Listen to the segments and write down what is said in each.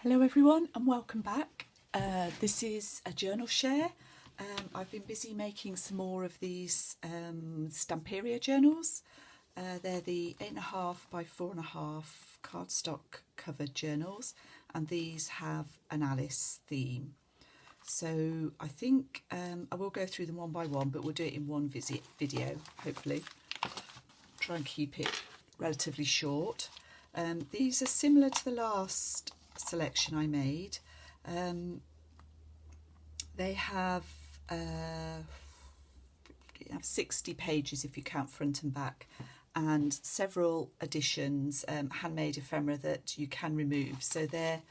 Hello everyone and welcome back. This is a journal share. I've been busy making some more of these Stamperia journals. They're the 8.5 by 4.5 cardstock covered journals, and these have an Alice theme. So I think I will go through them one by one, but we'll do it in one video, hopefully. Try and keep it relatively short. These are similar to the last selection I made. They have 60 pages if you count front and back, and several editions, handmade ephemera that you can remove, so they're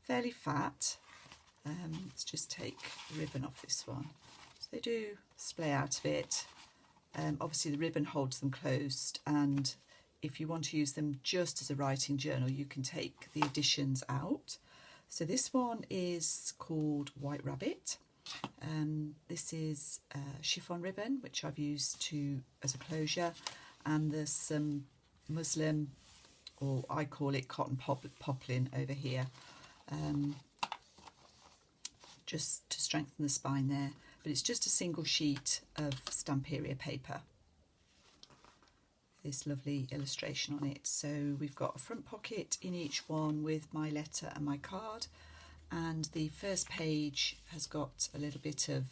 fairly fat. Let's just take the ribbon off this one. So they do splay out a bit. Obviously the ribbon holds them closed, and if you want to use them just as a writing journal, you can take the additions out. So this one is called White Rabbit. This is chiffon ribbon, which I've used as a closure, and there's some muslin, or I call it cotton poplin over here, just to strengthen the spine there, but it's just a single sheet of Stamperia paper. This lovely illustration on it. So we've got a front pocket in each one with my letter and my card, and the first page has got a little bit of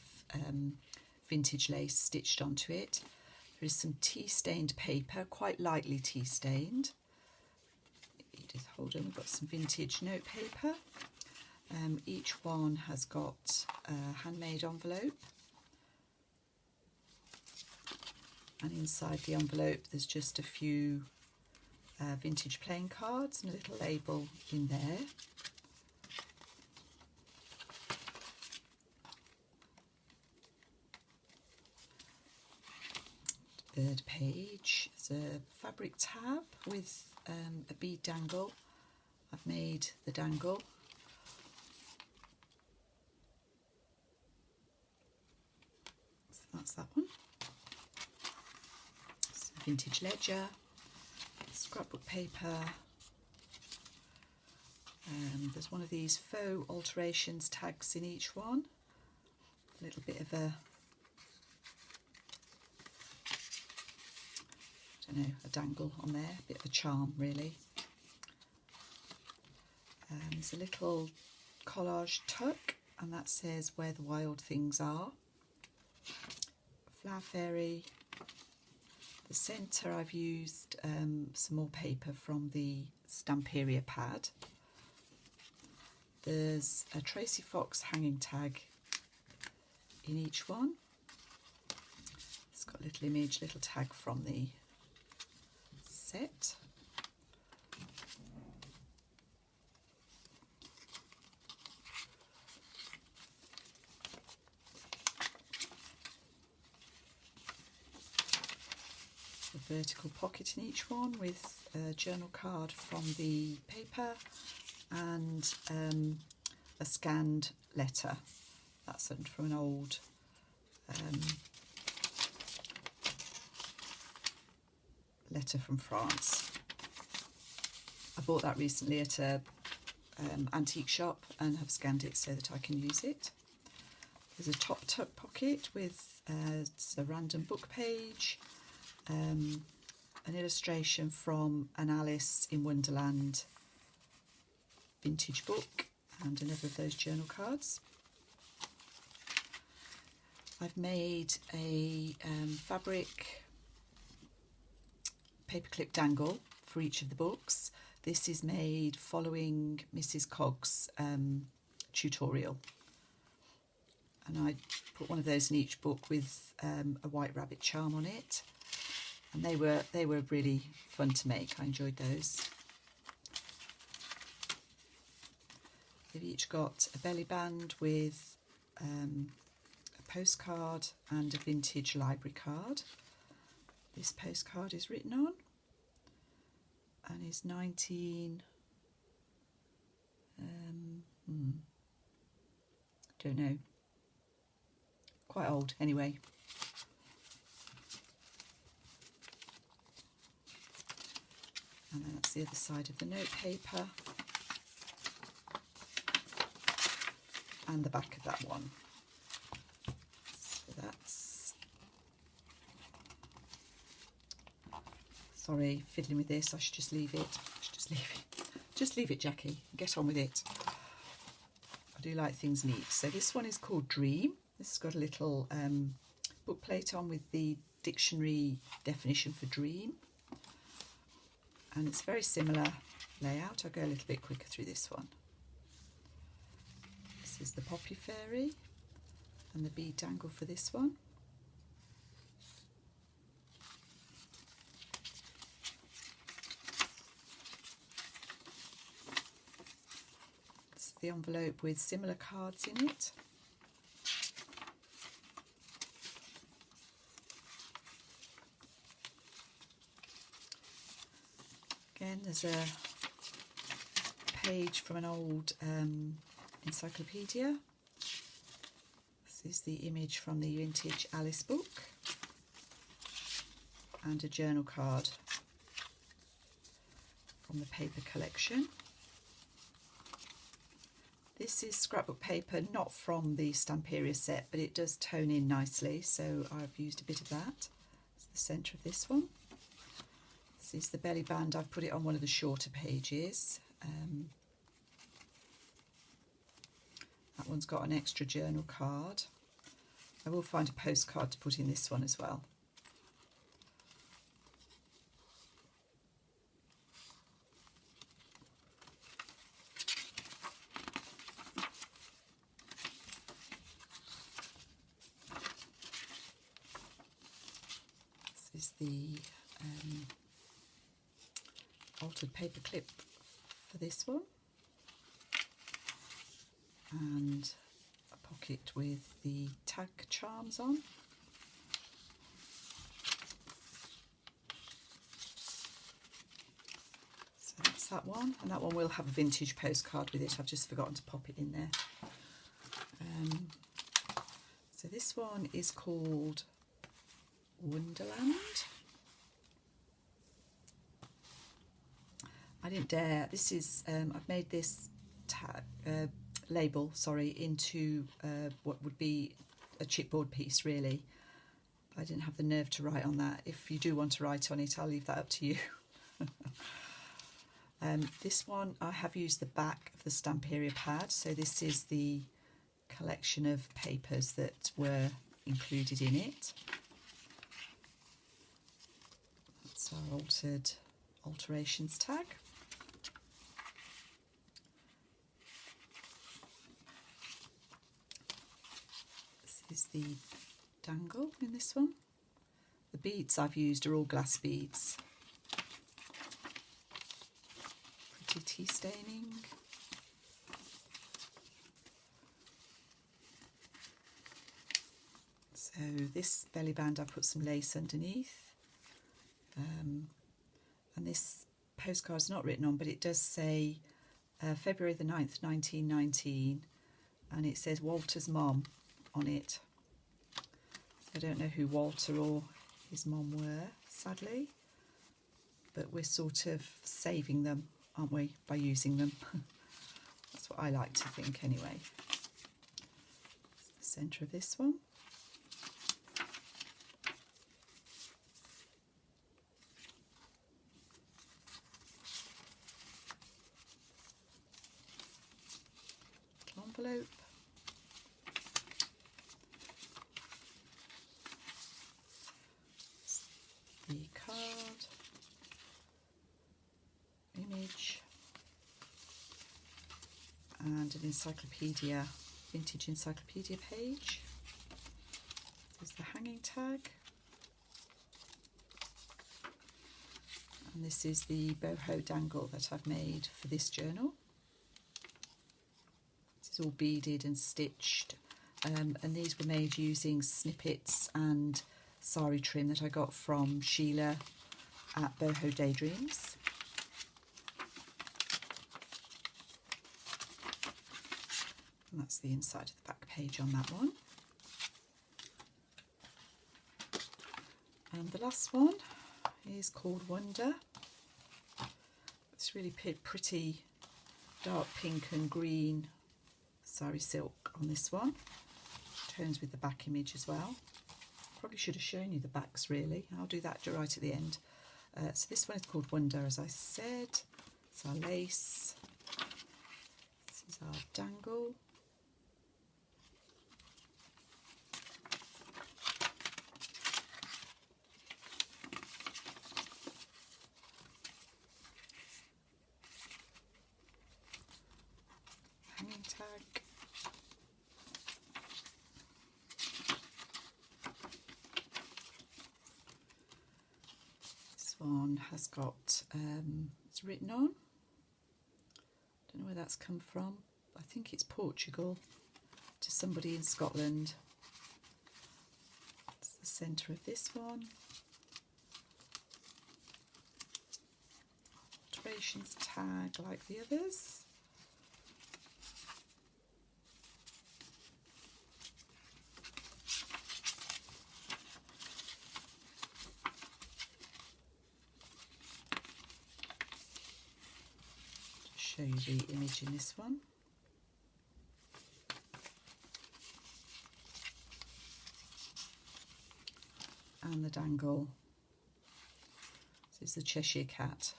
vintage lace stitched onto it. There is some tea stained paper, quite lightly tea stained. Edith Holden. We've got some vintage note paper. Each one has got a handmade envelope, and inside the envelope there's just a few vintage playing cards and a little label in there. Third page is a fabric tab with a bead dangle. I've made the dangle. So that's that one. Vintage ledger, scrapbook paper, there's one of these faux alterations tags in each one, a little bit of a dangle on there, a bit of a charm really. There's a little collage tuck, and that says Where the Wild Things Are. Flower fairy. The centre I've used some more paper from the Stamperia pad. There's a Tracy Fox hanging tag in each one. It's got a little image, little tag from the set. A vertical pocket in each one with a journal card from the paper, and a scanned letter. That's from an old letter from France. I bought that recently at a antique shop and have scanned it so that I can use it. There's a top tuck pocket with a random book page, an illustration from an Alice in Wonderland vintage book, and another of those journal cards. I've made a fabric paperclip dangle for each of the books. This is made following Mrs. Cogg's tutorial, and I put one of those in each book with a white rabbit charm on it, and they were really fun to make. I enjoyed those. They've each got a belly band with a postcard and a vintage library card. This postcard is written on and is 19... don't know. Quite old anyway. And then that's the other side of the note paper. and the back of that one. So that's, sorry, fiddling with this, I should just leave it. Just leave it, Jackie, get on with it. I do like things neat. So this one is called Dream. This has got a little book plate on with the dictionary definition for dream. And it's very similar layout. I'll go a little bit quicker through this one. This is the Poppy Fairy and the bead dangle for this one. It's the envelope with similar cards in it. Again, there's a page from an old encyclopedia. This is the image from the vintage Alice book and a journal card from the paper collection. This is scrapbook paper, not from the Stamperia set, but it does tone in nicely, so I've used a bit of that. It's the centre of this one. This is the belly band. I've put it on one of the shorter pages. That one's got an extra journal card. I will find a postcard to put in this one as well. This is the altered paper clip for this one, and a pocket with the tag charms on. So that's that one, and that one will have a vintage postcard with it. I've just forgotten to pop it in there. So this one is called Wonderland. I didn't dare. This is I've made this label, into what would be a chipboard piece, really. I didn't have the nerve to write on that. If you do want to write on it, I'll leave that up to you. This one, I have used the back of the Stamperia pad. So this is the collection of papers that were included in it. That's our alterations tag. This is the dangle in this one. The beads I've used are all glass beads. Pretty tea staining. So this belly band, I put some lace underneath. And this postcard's not written on, but it does say February the 9th, 1919, and it says Walter's mom on it. So I don't know who Walter or his mom were, sadly, but we're sort of saving them, aren't we, by using them? That's what I like to think anyway. It's the centre of this one. Envelope. The card, image, and an encyclopedia, vintage encyclopedia page. There's the hanging tag, and this is the boho dangle that I've made for this journal. It's all beaded and stitched, and these were made using snippets and sari trim that I got from Sheila at Boho Daydreams. And that's the inside of the back page on that one. And the last one is called Wonder. It's really pretty dark pink and green Sari silk on this one. Tones with the back image as well. Probably should have shown you the backs really. I'll do that right at the end. So this one is called Wonder, as I said. It's our lace. This is our dangle. Hanging tag. This one has got, it's written on. Don't know where that's come from. I think it's Portugal, to somebody in Scotland. It's the centre of this one. Alterations tag like the others. Show you the image in this one. And the dangle. This is the Cheshire Cat,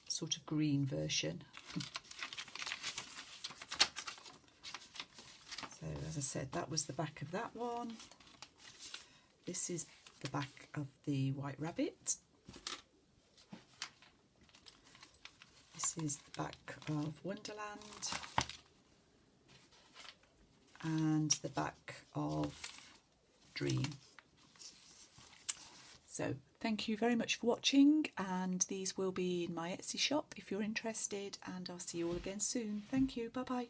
sort of green version. So as I said, that was the back of that one. This is the back of the White Rabbit. This is the back of Wonderland and the back of Dream. So thank you very much for watching, and these will be in my Etsy shop if you're interested, and I'll see you all again soon. Thank you. Bye bye.